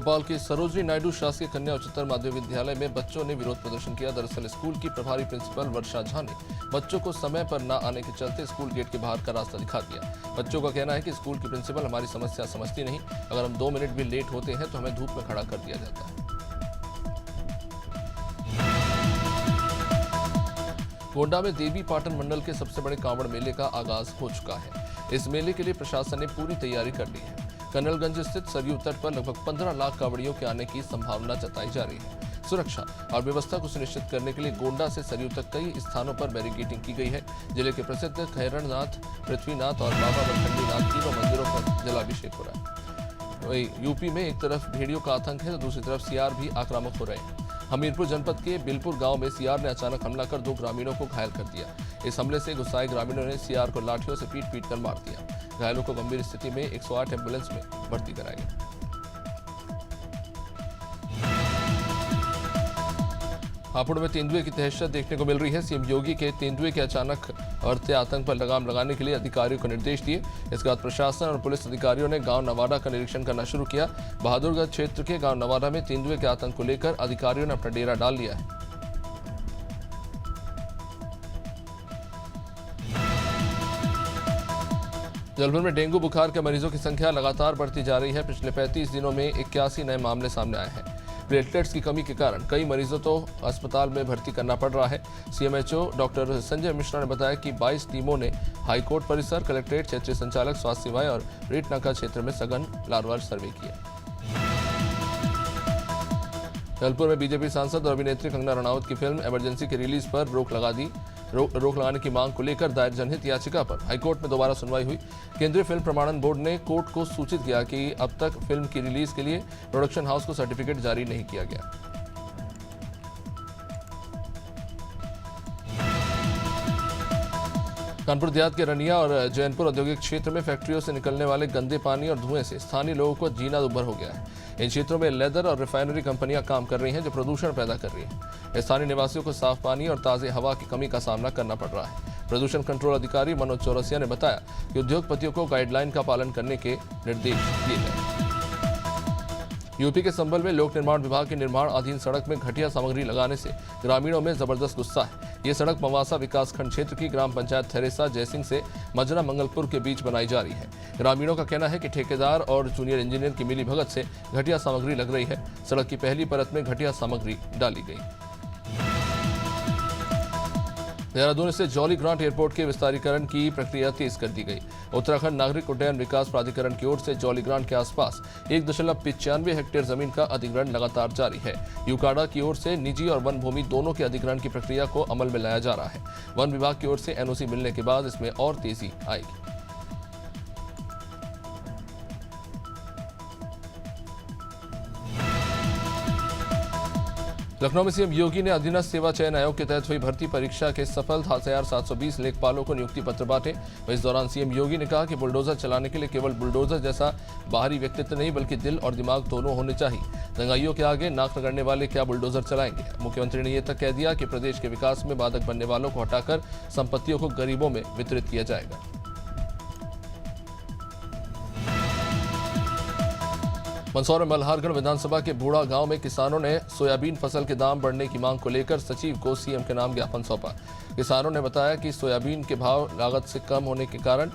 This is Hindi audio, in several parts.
भोपाल के सरोजनी नायडू शासकीय कन्या उच्चतर माध्यमिक विद्यालय में बच्चों ने विरोध प्रदर्शन किया। दरअसल स्कूल की प्रभारी प्रिंसिपल वर्षा झा ने बच्चों को समय पर न आने के चलते स्कूल गेट के बाहर का रास्ता दिखा दिया। बच्चों का कहना है कि स्कूल की प्रिंसिपल हमारी समस्या समझती नहीं, अगर हम 2 मिनट भी लेट होते हैं तो हमें धूप में खड़ा कर दिया जाता है। गोंडा में देवी पाटन मंडल के सबसे बड़े कांवड़ मेले का आगाज हो चुका है। इस मेले के लिए प्रशासन ने पूरी तैयारी कर ली है। कनलगंज स्थित सरयू तट पर लगभग 15 लाख कांवड़ियों के आने की संभावना जताई जा रही है। सुरक्षा और व्यवस्था को सुनिश्चित करने के लिए गोंडा से सरयू तक कई स्थानों पर बैरिकेडिंग की गई है। जिले के प्रसिद्ध खैरणनाथ, पृथ्वीनाथ और बाबा बरखंडीनाथ तीनों मंदिरों पर जलाभिषेक हो रहा है। वहीं यूपी में एक तरफ भेड़ियों का आतंक है तो दूसरी तरफ सीआर भी आक्रामक हो रहे हैं। हमीरपुर जनपद के बिलपुर गांव में सीआर ने अचानक हमला कर 2 ग्रामीणों को घायल कर दिया। इस हमले से गुस्साए ग्रामीणों ने सीआर को लाठियों से पीट कर मार दिया। घायलों को गंभीर स्थिति में 108 एम्बुलेंस में भर्ती कराया गया। हापुड़ में तेंदुए की दहशत देखने को मिल रही है। सीएम योगी के तेंदुए के अचानक बढ़ते आतंक पर लगाम लगाने के लिए अधिकारियों को निर्देश दिए। इसके बाद प्रशासन और पुलिस अधिकारियों ने गांव नवादा का निरीक्षण करना शुरू किया। बहादुरगढ़ क्षेत्र के गांव नवादा में तेंदुए के आतंक को लेकर अधिकारियों ने अपना डेरा डाल लिया है। जलभर में डेंगू बुखार के मरीजों की संख्या लगातार बढ़ती जा रही है। पिछले 35 दिनों में 81 नए मामले सामने आए हैं। प्लेटलेट्स की कमी के कारण कई मरीजों को अस्पताल में भर्ती करना पड़ रहा है। सीएमएचओ डॉक्टर संजय मिश्रा ने बताया कि 22 टीमों ने हाईकोर्ट परिसर, कलेक्ट्रेट, क्षेत्रीय संचालक, स्वास्थ्य सेवाएं और रीटनाका क्षेत्र में सघन लार्वार सर्वे किया। जबलपुर में बीजेपी सांसद और अभिनेत्री कंगना रनौत की फिल्म इमरजेंसी की रिलीज पर रोक लगाने की मांग को लेकर दायर जनहित याचिका पर हाईकोर्ट में दोबारा सुनवाई हुई। केंद्रीय फिल्म प्रमाणन बोर्ड ने कोर्ट को सूचित किया कि अब तक फिल्म की रिलीज के लिए प्रोडक्शन हाउस को सर्टिफिकेट जारी नहीं किया गया। कानपुर देहात के रनिया और जैनपुर औद्योगिक क्षेत्र में फैक्ट्रियों से निकलने वाले गंदे पानी और धुएं से स्थानीय लोगों को जीना दुभर हो गया है। इन क्षेत्रों में लेदर और रिफाइनरी कंपनियां काम कर रही हैं जो प्रदूषण पैदा कर रही हैं। स्थानीय निवासियों को साफ पानी और ताज़े हवा की कमी का सामना करना पड़ रहा है। प्रदूषण कंट्रोल अधिकारी मनोज चौरसिया ने बताया कि उद्योगपतियों को गाइडलाइन का पालन करने के निर्देश दिए गए। यूपी के संभल में लोक निर्माण विभाग के निर्माण अधीन सड़क में घटिया सामग्री लगाने से ग्रामीणों में जबरदस्त गुस्सा है। ये सड़क मवासा विकासखंड क्षेत्र की ग्राम पंचायत थेरेसा जयसिंह से मजरा मंगलपुर के बीच बनाई जा रही है। ग्रामीणों का कहना है कि ठेकेदार और जूनियर इंजीनियर की मिलीभगत से घटिया सामग्री लग रही है। सड़क की पहली परत में घटिया सामग्री डाली गई। देहरादून से जॉली ग्रांट एयरपोर्ट के विस्तारीकरण की प्रक्रिया तेज कर दी गई। उत्तराखंड नागरिक उड्डयन विकास प्राधिकरण की ओर से जॉली ग्रांट के आसपास 1.95 हेक्टेयर जमीन का अधिग्रहण लगातार जारी है। यूकाडा की ओर से निजी और वन भूमि दोनों के अधिग्रहण की प्रक्रिया को अमल में लाया जा रहा है। वन विभाग की ओर से एनओसी मिलने के बाद इसमें और तेजी आएगी। लखनऊ में सीएम योगी ने अधीनस्थ सेवा चयन आयोग के तहत हुई भर्ती परीक्षा के सफल 7,720 लेखपालों को नियुक्ति पत्र बांटे। इस दौरान सीएम योगी ने कहा कि बुलडोजर चलाने के लिए केवल बुलडोजर जैसा बाहरी व्यक्तित्व नहीं बल्कि दिल और दिमाग दोनों होने चाहिए। दंगाइयों के आगे नाक रगड़ने वाले क्या बुलडोजर चलाएंगे। मुख्यमंत्री ने यह तक कह दिया कि प्रदेश के विकास में बाधक बनने वालों को हटाकर संपत्तियों को गरीबों में वितरित किया जाएगा। मंदसौर में मल्हारगढ़ विधानसभा के बूढ़ा गांव में किसानों ने सोयाबीन फसल के दाम बढ़ने की मांग को लेकर सचिव को सीएम के नाम ज्ञापन सौंपा। किसानों ने बताया कि सोयाबीन के भाव लागत से कम होने के कारण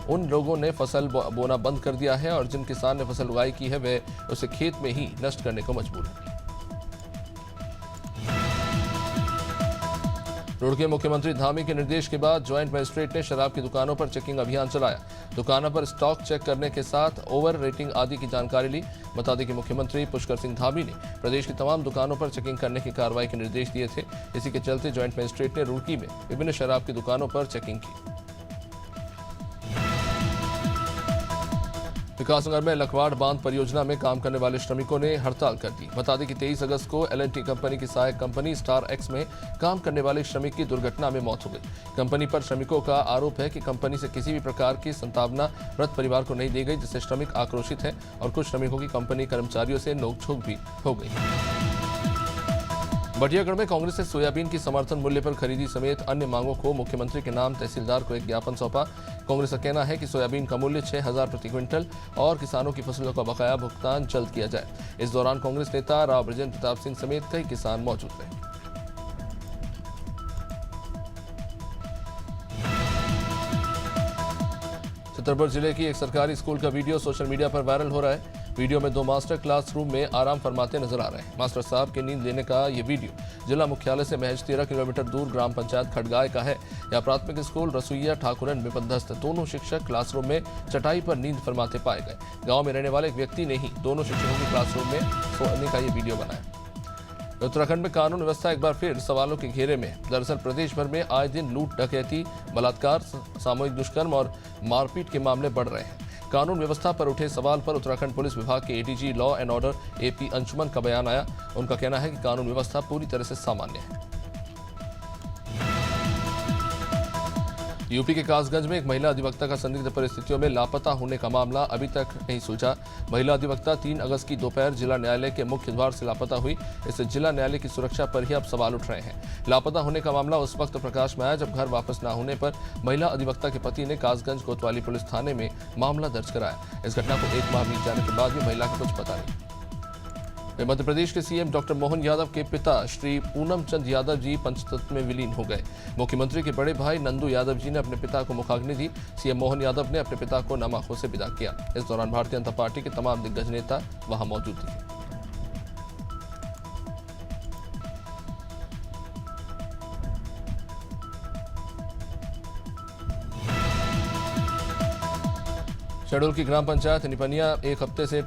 उन लोगों ने फसल बोना बंद कर दिया है और जिन किसान ने फसल उगाई की है वे उसे खेत में ही नष्ट करने को मजबूर है। रुड़की मुख्यमंत्री धामी के निर्देश के बाद ज्वाइंट मजिस्ट्रेट ने शराब की दुकानों पर चेकिंग अभियान चलाया। दुकानों पर स्टॉक चेक करने के साथ ओवर रेटिंग आदि की जानकारी ली। बता दें कि मुख्यमंत्री पुष्कर सिंह धामी ने प्रदेश की तमाम दुकानों पर चेकिंग करने की कार्रवाई के निर्देश दिए थे। इसी के चलते ज्वाइंट मजिस्ट्रेट ने रुड़की में विभिन्न शराब की दुकानों पर चेकिंग की। विकासनगर में लखवाड़ बांध परियोजना में काम करने वाले श्रमिकों ने हड़ताल कर दी। बता दें कि 23 अगस्त को L&T कंपनी की सहायक कंपनी स्टार एक्स में काम करने वाले श्रमिक की दुर्घटना में मौत हो गई। कंपनी पर श्रमिकों का आरोप है कि कंपनी से किसी भी प्रकार की संतावना मृत परिवार को नहीं दी गई, जिससे श्रमिक आक्रोशित हैं और कुछ श्रमिकों की कंपनी कर्मचारियों से नोकझोंक भी हो गई। बटियागढ़ में कांग्रेस ने सोयाबीन की समर्थन मूल्य पर खरीदी समेत अन्य मांगों को मुख्यमंत्री के नाम तहसीलदार को एक ज्ञापन सौंपा। कांग्रेस का कहना है कि सोयाबीन का मूल्य 6,000 प्रति क्विंटल और किसानों की फसलों का बकाया भुगतान जल्द किया जाए। इस दौरान कांग्रेस नेता राव बृजेंद्र प्रताप सिंह समेत कई किसान मौजूद रहे। छतरपुर जिले की एक सरकारी स्कूल का वीडियो सोशल मीडिया पर वायरल हो रहा है। वीडियो में दो मास्टर क्लासरूम में आराम फरमाते नजर आ रहे हैं। मास्टर साहब के नींद लेने का ये वीडियो जिला मुख्यालय से महज 13 किलोमीटर दूर ग्राम पंचायत खड़गाय का है। यह प्राथमिक स्कूल रसोईया ठाकुरन में पदस्थ दोनों शिक्षक क्लासरूम में चटाई पर नींद फरमाते पाए गए। गाँव में रहने वाले एक व्यक्ति ने ही दोनों शिक्षकों के क्लासरूम में सोने का ये वीडियो बनाया। उत्तराखंड में कानून व्यवस्था एक बार फिर सवालों के घेरे में। दरअसल प्रदेश भर में आए दिन लूट, डकैती, बलात्कार, सामूहिक दुष्कर्म और मारपीट के मामले बढ़ रहे हैं। कानून व्यवस्था पर उठे सवाल पर उत्तराखंड पुलिस विभाग के ADG law and order AP Anshuman का बयान आया। उनका कहना है कि कानून व्यवस्था पूरी तरह से सामान्य है। यूपी के कासगंज में एक महिला अधिवक्ता का संदिग्ध परिस्थितियों में लापता होने का मामला अभी तक नहीं सुलझा। महिला अधिवक्ता 3 अगस्त की दोपहर जिला न्यायालय के मुख्य द्वार से लापता हुई। इससे जिला न्यायालय की सुरक्षा पर ही अब सवाल उठ रहे हैं। लापता होने का मामला उस वक्त प्रकाश में आया जब घर वापस न होने पर महिला अधिवक्ता के पति ने कासगंज कोतवाली पुलिस थाने में मामला दर्ज कराया। इस घटना को 1 माह बीत जाने के बाद भी महिला को कुछ पता नहीं। मध्य प्रदेश के सीएम डॉक्टर मोहन यादव के पिता श्री पूनम चंद यादव जी पंचतत्व में विलीन हो गए। मुख्यमंत्री के बड़े भाई नंदू यादव जी ने अपने पिता को मुखाग्नि दी। सीएम मोहन यादव ने अपने पिता को नम आंखों से विदा किया। इस दौरान भारतीय जनता पार्टी के तमाम दिग्गज नेता वहां मौजूद थे। शहडोल की ग्राम पंचायत निपनिया एक हफ्ते से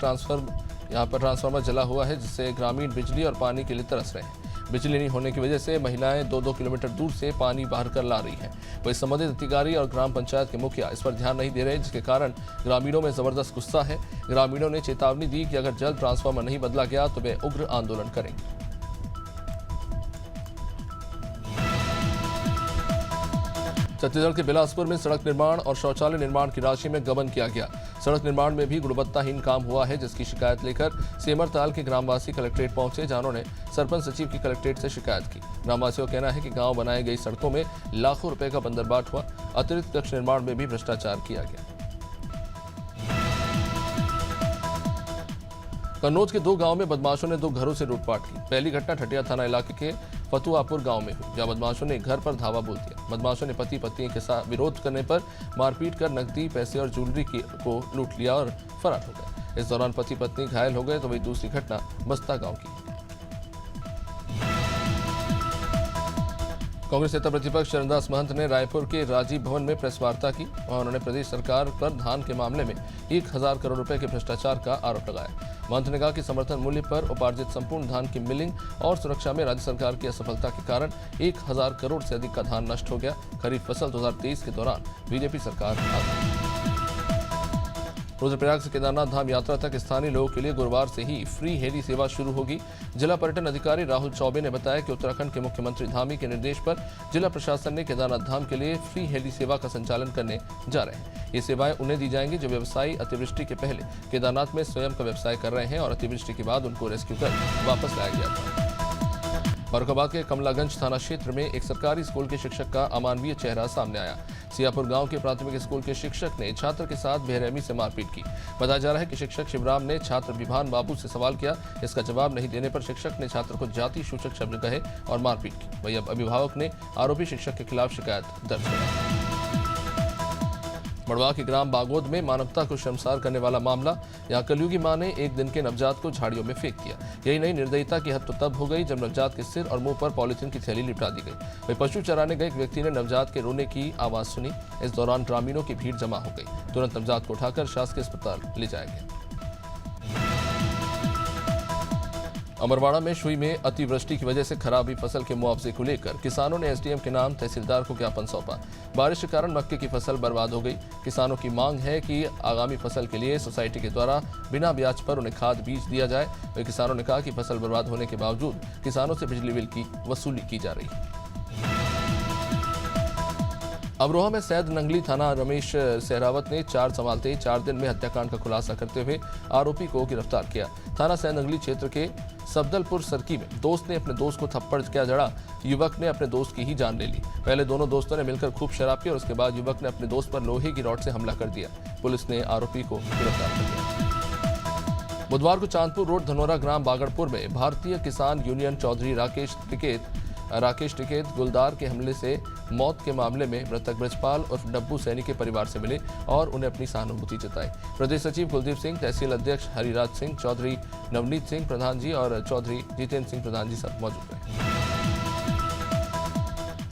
यहाँ पर ट्रांसफार्मर जला हुआ है, जिससे ग्रामीण बिजली और पानी के लिए तरस रहे हैं। बिजली नहीं होने की वजह से महिलाएं 2-2 किलोमीटर दूर से पानी बाहर कर ला रही हैं। वही संबंधित अधिकारी और ग्राम पंचायत के मुखिया इस पर ध्यान नहीं दे रहे, जिसके कारण ग्रामीणों में जबरदस्त गुस्सा है। ग्रामीणों ने चेतावनी दी कि अगर जल्द ट्रांसफार्मर नहीं बदला गया तो वे उग्र आंदोलन करेंगे। छत्तीसगढ़ के बिलासपुर में सड़क निर्माण और शौचालय निर्माण की राशि में गबन किया गया। सड़क निर्माण में भी गुणवत्ताहीन काम हुआ है, जिसकी शिकायत लेकर सेमरताल के ग्रामवासी कलेक्ट्रेट पहुंचे, जहां ने सरपंच सचिव की कलेक्ट्रेट से शिकायत की। ग्रामवासियों का कहना है कि गांव बनाई गई सड़कों में लाखों रुपए का बंदरबाट हुआ। अतिरिक्त कक्ष निर्माण में भी भ्रष्टाचार किया गया। कन्नौज के 2 गांव में बदमाशों ने 2 घरों से लूटपाट की। पहली घटना ठटिया थाना इलाके के फतुआपुर गांव में हुई, जहां बदमाशों ने घर पर धावा बोल दिया। बदमाशों ने पति पत्नी के साथ विरोध करने पर मारपीट कर नकदी, पैसे और ज्वेलरी को लूट लिया और फरार हो गए। इस दौरान पति पत्नी घायल हो गए। तो वही दूसरी घटना बस्ता गांव की। कांग्रेस नेता प्रतिपक्ष चरणदास महंत ने रायपुर के राजीव भवन में प्रेस वार्ता की। वहां उन्होंने प्रदेश सरकार पर धान के मामले में 1,000 करोड़ रुपए के भ्रष्टाचार का आरोप लगाया। महंत ने कहा कि समर्थन मूल्य पर उपार्जित संपूर्ण धान की मिलिंग और सुरक्षा में राज्य सरकार की असफलता के कारण 1,000 करोड़ से अधिक का धान नष्ट हो गया। खरीफ फसल 2023 के दौरान बीजेपी सरकार आ गई। रुद्रप्रयाग से केदारनाथ धाम यात्रा तक स्थानीय लोगों के लिए गुरुवार से ही फ्री हेली सेवा शुरू होगी। जिला पर्यटन अधिकारी राहुल चौबे ने बताया कि उत्तराखंड के मुख्यमंत्री धामी के निर्देश पर जिला प्रशासन ने केदारनाथ धाम के लिए फ्री हेली सेवा का संचालन करने जा रहे हैं। ये सेवाएं उन्हें दी जाएंगी जो व्यवसायी अतिवृष्टि के पहले केदारनाथ में स्वयं का व्यवसाय कर रहे हैं और अतिवृष्टि के बाद उनको रेस्क्यू कर वापस लाया गया था। फर्रुखाबाद के कमलागंज थाना क्षेत्र में एक सरकारी स्कूल के शिक्षक का अमानवीय चेहरा सामने आया। सियापुर गांव के प्राथमिक स्कूल के शिक्षक ने छात्र के साथ बेरहमी से मारपीट की। बताया जा रहा है कि शिक्षक शिवराम ने छात्र विभान बाबू से सवाल किया। इसका जवाब नहीं देने पर शिक्षक ने छात्र को जाति सूचक शब्द कहे और मारपीट की। वही अब अभिभावक ने आरोपी शिक्षक के खिलाफ शिकायत दर्ज कराई। मड़वा के ग्राम बागोद में मानवता को शर्मसार करने वाला मामला। यहाँ कलयुगी मां ने 1 दिन के नवजात को झाड़ियों में फेंक दिया। यही नहीं, निर्दयता की हद तो तब हो गई जब नवजात के सिर और मुंह पर पॉलीथीन की थैली लिपटा दी गई। वही पशु चराने गए एक व्यक्ति ने नवजात के रोने की आवाज सुनी। इस दौरान ग्रामीणों की भीड़ जमा हो गई। तुरंत नवजात को उठाकर शासकीय अस्पताल ले जाया गया। अमरवाड़ा में शुई में अतिवृष्टि की वजह से खराब हुई फसल के मुआवजे को लेकर किसानों ने एसडीएम के नाम तहसीलदार को ज्ञापन सौंपा। बारिश के कारण मक्के की फसल बर्बाद हो गई। किसानों की मांग है कि आगामी फसल के लिए सोसाइटी के द्वारा बिना ब्याज पर उन्हें खाद बीज दिया जाए। वहीं किसानों ने कहा कि फसल बर्बाद होने के बावजूद किसानों से बिजली बिल की वसूली की जा रही है। अमरोहा में सैद नंगली थाना रमेश सहरावत ने 4 संभालते 4 दिन में हत्याकांड का खुलासा करते हुए आरोपी को गिरफ्तार किया। थाना सैद नंगली क्षेत्र के सफदलपुर सरकी में दोस्त ने अपने दोस्त को थप्पड़ क्या जड़ा, युवक ने अपने दोस्त की ही जान ले ली। पहले दोनों दोस्तों ने मिलकर खूब शराब पी और उसके बाद युवक ने अपने दोस्त पर लोहे की रॉड से हमला कर दिया। पुलिस ने आरोपी को गिरफ्तार कर लिया। बुधवार को चांदपुर रोड धनोरा ग्राम बागड़पुर में भारतीय किसान यूनियन चौधरी राकेश टिकेत गुलदार के हमले से मौत के मामले में मृतक ब्रजपाल उर्फ डब्बू सैनी के परिवार से मिले और उन्हें अपनी सहानुभूति जताई। प्रदेश सचिव कुलदीप सिंह, तहसील अध्यक्ष हरिराज सिंह, चौधरी नवनीत सिंह प्रधान जी और चौधरी जितेंद्र सिंह प्रधान जी सब मौजूद रहे।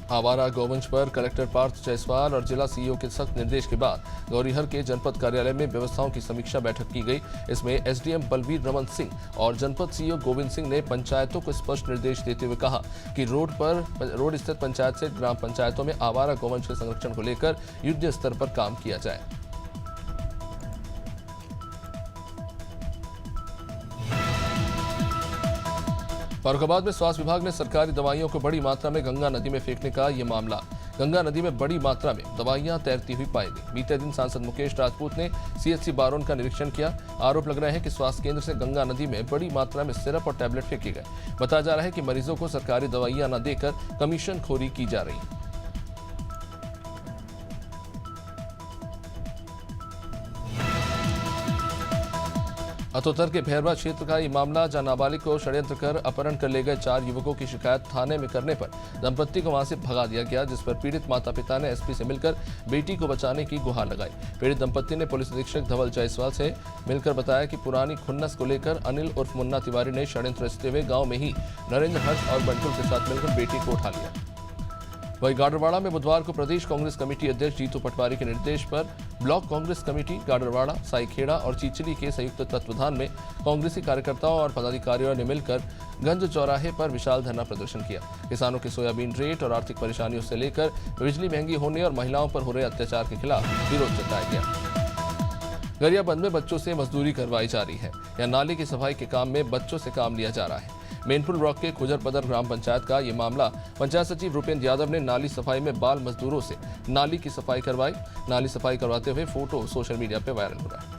आवारा गौवंश पर कलेक्टर पार्थ जायसवाल और जिला सीईओ के सख्त निर्देश के बाद गौरीहर के जनपद कार्यालय में व्यवस्थाओं की समीक्षा बैठक की गई। इसमें एसडीएम बलवीर रमन सिंह और जनपद सीईओ गोविंद सिंह ने पंचायतों को स्पष्ट निर्देश देते हुए कहा कि रोड स्थित पंचायत से ग्राम पंचायतों में आवारा गौवंश के संरक्षण को लेकर युद्ध स्तर पर काम किया जाए। फर्रुखाबाद में स्वास्थ्य विभाग ने सरकारी दवाइयों को बड़ी मात्रा में गंगा नदी में फेंकने का ये मामला। गंगा नदी में बड़ी मात्रा में दवाइयां तैरती हुई पाई गई। बीते दिन सांसद मुकेश राजपूत ने सीएचसी बारोन का निरीक्षण किया। आरोप लग रहे हैं कि स्वास्थ्य केंद्र से गंगा नदी में बड़ी मात्रा में सिरप और टैबलेट फेंके गए। बताया जा रहा है कि मरीजों को सरकारी दवाइयां न देकर कमीशनखोरी की जा रही है। अतोतर के भैरवा क्षेत्र का ये मामला, जहां नाबालिग को षड्यंत्र कर अपहरण कर ले गए 4 युवकों की शिकायत थाने में करने पर दंपत्ति को वहां से भगा दिया गया, जिस पर पीड़ित माता पिता ने एसपी से मिलकर बेटी को बचाने की गुहार लगाई। पीड़ित दंपत्ति ने पुलिस अधीक्षक धवल जायसवाल से मिलकर बताया कि पुरानी खुन्नस को लेकर अनिल उर्फ मुन्ना तिवारी ने षड्यंत्र रचते हुए गाँव में ही नरेंद्र हर्ष और बंटुल के साथ मिलकर बेटी को उठा लिया। वहीं गाडरवाड़ा में बुधवार को प्रदेश कांग्रेस कमेटी अध्यक्ष जीतू पटवारी के निर्देश पर ब्लॉक कांग्रेस कमेटी गाडरवाड़ा, साईखेड़ा और चिचली के संयुक्त तत्वाधान में कांग्रेसी कार्यकर्ताओं और पदाधिकारियों ने मिलकर गंज चौराहे पर विशाल धरना प्रदर्शन किया। किसानों के सोयाबीन रेट और आर्थिक परेशानियों से लेकर बिजली महंगी होने और महिलाओं पर हो रहे अत्याचार के खिलाफ विरोध जताया गया। गरियाबंद में बच्चों से मजदूरी करवाई जा रही है या नाली की सफाई के काम में बच्चों से काम लिया जा रहा है। मेनपुर ब्लॉक के खुजरपदर ग्राम पंचायत का ये मामला, पंचायत सचिव रूपेंद्र यादव ने नाली सफाई में बाल मजदूरों से नाली की सफाई करवाई। नाली सफाई करवाते हुए फोटो सोशल मीडिया पर वायरल हो रहा है।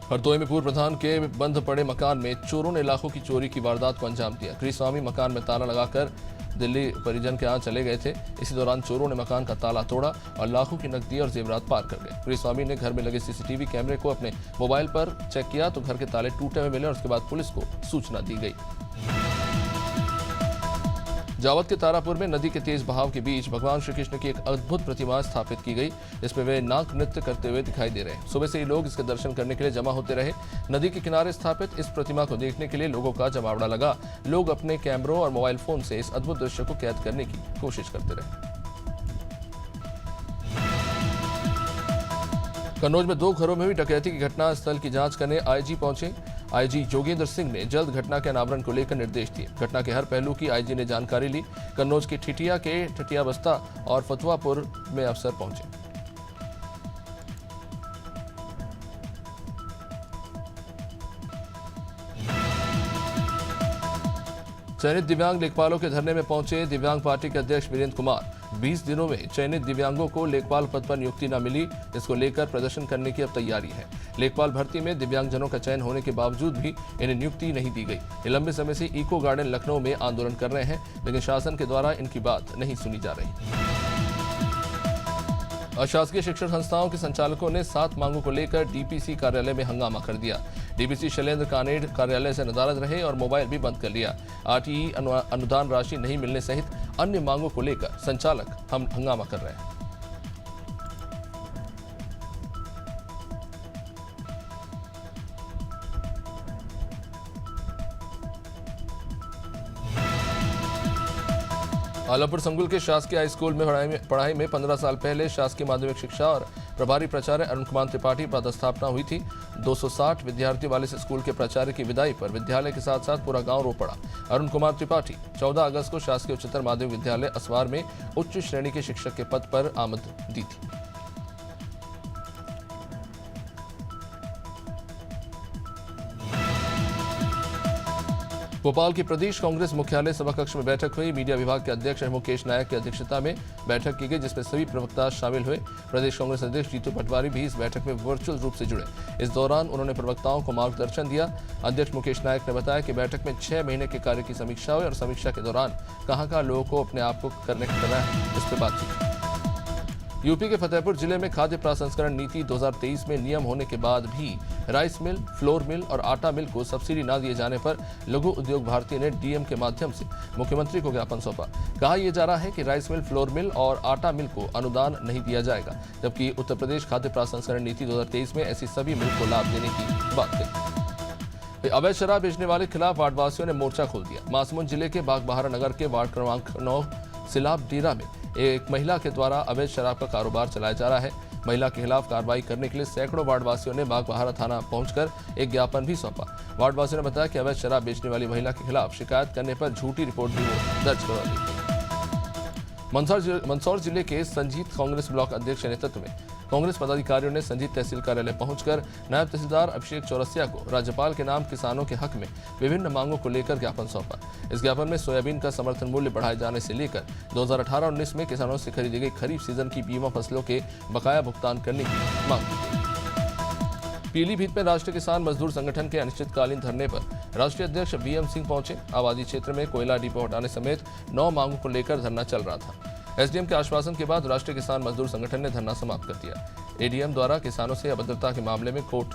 हरदोई में पूर्व प्रधान के बंद पड़े मकान में चोरों ने लाखों की चोरी की वारदात को अंजाम दिया। गृहस्वामी मकान में ताला लगाकर दिल्ली परिजन के यहाँ चले गए थे। इसी दौरान चोरों ने मकान का ताला तोड़ा और लाखों की नकदी और जेवरात पार कर गए। गृहस्वामी ने घर में लगे सीसीटीवी कैमरे को अपने मोबाइल पर चेक किया तो घर के ताले टूटे हुए मिले और उसके बाद पुलिस को सूचना दी गई। जावत के तारापुर में नदी के तेज बहाव के बीच भगवान श्री कृष्ण की एक अद्भुत प्रतिमा स्थापित की गई। इसमें वे नाग नृत्य करते हुए दिखाई दे रहे हैं। सुबह से ही लोग इसके दर्शन करने के लिए जमा होते रहे। नदी के किनारे स्थापित इस प्रतिमा को देखने के लिए लोगों का जमावड़ा लगा। लोग अपने कैमरों और मोबाइल फोन से इस अद्भुत दृश्य को कैद करने की कोशिश करते रहे। कन्नौज में 2 घरों में हुई डकैती की घटना स्थल की जांच करने आईजी पहुंचे। आईजी योगेंद्र सिंह ने जल्द घटना के अनावरण को लेकर निर्देश दिए। घटना के हर पहलू की आईजी ने जानकारी ली। कन्नौज के ठिठिया बस्ता और फतुआपुर में अफसर पहुंचे। चयनित दिव्यांग लेखपालों के धरने में पहुंचे दिव्यांग पार्टी के अध्यक्ष वीरेंद्र कुमार। 20 दिनों में चयनित दिव्यांगों को लेखपाल पद पर नियुक्ति न मिली, इसको लेकर प्रदर्शन करने की अब तैयारी है। लेखपाल भर्ती में दिव्यांगजनों का चयन होने के बावजूद भी इन्हें नियुक्ति नहीं दी गई। ये लंबे समय से इको गार्डन लखनऊ में आंदोलन कर रहे हैं, लेकिन शासन के द्वारा इनकी बात नहीं सुनी जा रही। अशासकीय शिक्षण संस्थाओं के संचालकों ने 7 मांगों को लेकर डीपीसी कार्यालय में हंगामा कर दिया। डीपीसी शैलेंद्र कानेड़ कार्यालय से नदारद रहे और मोबाइल भी बंद कर लिया। आरटीई अनुदान राशि नहीं मिलने सहित अन्य मांगों को लेकर संचालक हंगामा कर रहे हैं। आलापुर संकुल के शासकीय हाई स्कूल में पढ़ाई में 15 साल पहले शासकीय माध्यमिक शिक्षा और प्रभारी प्राचार्य अरुण कुमार त्रिपाठी पदस्थापना हुई थी। 260 विद्यार्थियों वाले इस स्कूल के प्राचार्य की विदाई पर विद्यालय के साथ साथ पूरा गांव रो पड़ा। अरुण कुमार त्रिपाठी 14 अगस्त को शासकीय उच्चतर माध्यमिक विद्यालय असवार में उच्च श्रेणी के शिक्षक के पद पर आमद दी थी। भोपाल की प्रदेश कांग्रेस मुख्यालय सभाकक्ष में बैठक हुई। मीडिया विभाग के अध्यक्ष मुकेश नायक की अध्यक्षता में बैठक की गई, जिसमें सभी प्रवक्ता शामिल हुए। प्रदेश कांग्रेस अध्यक्ष जीतू पटवारी भी इस बैठक में वर्चुअल रूप से जुड़े। इस दौरान उन्होंने प्रवक्ताओं को मार्गदर्शन दिया। अध्यक्ष मुकेश नायक ने बताया कि बैठक में 6 महीने के कार्य की समीक्षा हुई और समीक्षा के दौरान कहां लोगों को अपने आप को करने करना है, इस पर बातचीत। यूपी के फतेहपुर जिले में खाद्य प्रसंस्करण नीति 2023 में नियम होने के बाद भी राइस मिल, फ्लोर मिल और आटा मिल को सब्सिडी न दिए जाने पर लघु उद्योग भारती ने डीएम के माध्यम से मुख्यमंत्री को ज्ञापन सौंपा। कहा यह जा रहा है कि राइस मिल, फ्लोर मिल और आटा मिल को अनुदान नहीं दिया जाएगा, जबकि उत्तर प्रदेश खाद्य प्रसंस्करण नीति 2023 में ऐसी सभी मिल को लाभ देने की बात कही। अवैध शराब बेचने वाले के खिलाफ वार्डवासियों ने मोर्चा खोल दिया। महासमुंद जिले के बागबहारा नगर के वार्ड क्रमांक 9 सिलाब डेरा में एक महिला के द्वारा अवैध शराब का कारोबार चलाया जा रहा है। महिला के खिलाफ कार्रवाई करने के लिए सैकड़ों वार्डवासियों ने बागबहारा थाना पहुंचकर एक ज्ञापन भी सौंपा। वार्डवासियों ने बताया कि अवैध शराब बेचने वाली महिला के खिलाफ शिकायत करने पर झूठी रिपोर्ट भी दर्ज करवा दी थी। मंदसौर जिले के संजीत कांग्रेस ब्लॉक अध्यक्ष के नेतृत्व में कांग्रेस पदाधिकारियों ने संजीत तहसील कार्यालय पहुंचकर नायब तहसीलदार अभिषेक चौरसिया को राज्यपाल के नाम किसानों के हक में विभिन्न मांगों को लेकर ज्ञापन सौंपा। इस ज्ञापन में सोयाबीन का समर्थन मूल्य बढ़ाए जाने से लेकर 2018-19 में किसानों से खरीदी गई खरीफ सीजन की बीमा फसलों के बकाया भुगतान करने की मांग की गई। पीलीभीत में राष्ट्रीय किसान मजदूर संगठन के अनिश्चितकालीन धरने पर राष्ट्रीय अध्यक्ष बीएम सिंह पहुंचे। आबादी क्षेत्र में कोयला डिपो हटाने समेत 9 मांगों को लेकर धरना चल रहा था। एसडीएम के आश्वासन के बाद राष्ट्रीय किसान मजदूर संगठन ने धरना समाप्त कर दिया। एडीएम द्वारा किसानों से अभद्रता के मामले में कोर्ट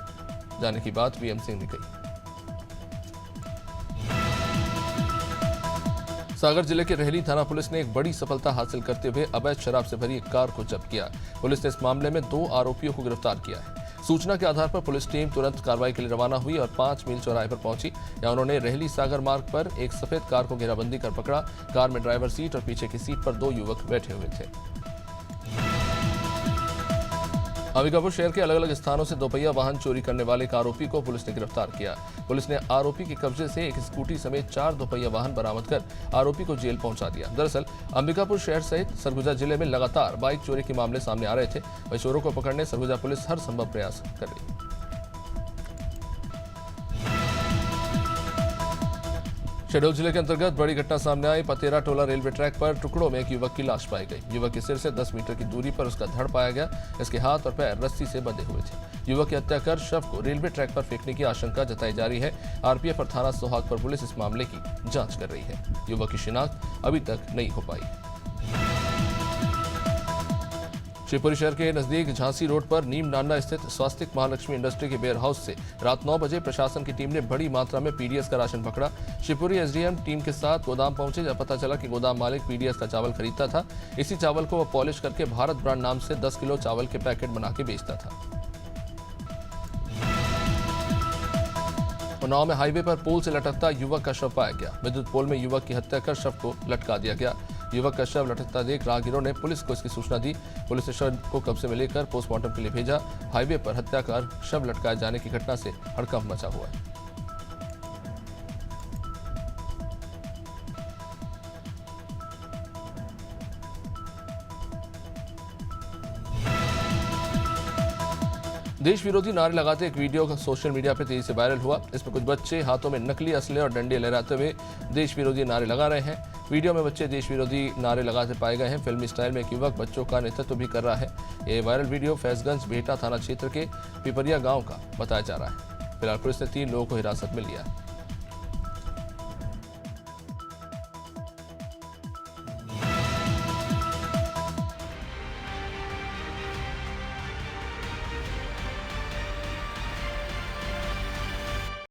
जाने की बात बीएम सिंह ने कही। सागर जिले के रेहली थाना पुलिस ने एक बड़ी सफलता हासिल करते हुए अवैध शराब से भरी एक कार को जब्त किया। पुलिस ने इस मामले में 2 आरोपियों को गिरफ्तार किया है। सूचना के आधार पर पुलिस टीम तुरंत कार्रवाई के लिए रवाना हुई और 5 मील चौराहे पर पहुंची। यहां उन्होंने रेहली सागर मार्ग पर एक सफेद कार को घेराबंदी कर पकड़ा। कार में ड्राइवर सीट और पीछे की सीट पर 2 युवक बैठे हुए थे। अंबिकापुर शहर के अलग अलग स्थानों से दोपहिया वाहन चोरी करने वाले एक आरोपी को पुलिस ने गिरफ्तार किया। पुलिस ने आरोपी के कब्जे से एक स्कूटी समेत 4 दोपहिया वाहन बरामद कर आरोपी को जेल पहुंचा दिया। दरअसल अंबिकापुर शहर सहित सरगुजा जिले में लगातार बाइक चोरी के मामले सामने आ रहे थे। वहीं चोरों को पकड़ने सरगुजा पुलिस हर संभव प्रयास कर रही है। शहडोल जिले के अंतर्गत बड़ी घटना सामने आई। पतेरा टोला रेलवे ट्रैक पर टुकड़ों में एक युवक की लाश पाई गई। युवक के सिर से 10 मीटर की दूरी पर उसका धड़ पाया गया। इसके हाथ और पैर रस्सी से बंधे हुए थे। युवक की हत्या कर शव को रेलवे ट्रैक पर फेंकने की आशंका जताई जा रही है। आरपीएफ और थाना सोहाग पर पुलिस इस मामले की जांच कर रही है। युवक की शिनाख्त अभी तक नहीं हो पाई। शिवपुरी शहर के नजदीक झांसी रोड पर नीम नांडा स्थित स्वास्तिक महालक्ष्मी इंडस्ट्री के वेयर हाउस से रात 9 बजे प्रशासन की टीम ने बड़ी मात्रा में पीडीएस का राशन पकड़ा। शिवपुरी एसडीएम टीम के साथ गोदाम पहुंचे जब पता चला कि गोदाम मालिक पीडीएस का चावल खरीदता था। इसी चावल को वह पॉलिश करके भारत ब्रांड नाम से 10 किलो चावल के पैकेट बना के बेचता था। उन्नाव में हाईवे पर पोल से लटकता युवक का शव पाया गया। विद्युत पोल में युवक की हत्या कर शव को लटका दिया गया। युवक का शव लटकता देख राहगीरों ने पुलिस को इसकी सूचना दी। पुलिस ने शव को कब्जे में लेकर पोस्टमार्टम के लिए भेजा। हाईवे पर हत्या कर शव लटकाए जाने की घटना से हड़कंप मचा हुआ है। देश विरोधी नारे लगाते एक वीडियो का सोशल मीडिया पर तेजी से वायरल हुआ। इसमें कुछ बच्चे हाथों में नकली असले और डंडे लहराते हुए देश विरोधी नारे लगा रहे हैं। वीडियो में बच्चे देश विरोधी नारे लगाते पाए गए हैं। फिल्मी स्टाइल में एक युवक बच्चों का नेतृत्व भी कर रहा है। ये वायरल वीडियो फैजगंज बेहटा थाना क्षेत्र के पिपरिया गांव का बताया जा रहा है। फिलहाल पुलिस ने 3 लोगों को हिरासत में लिया है।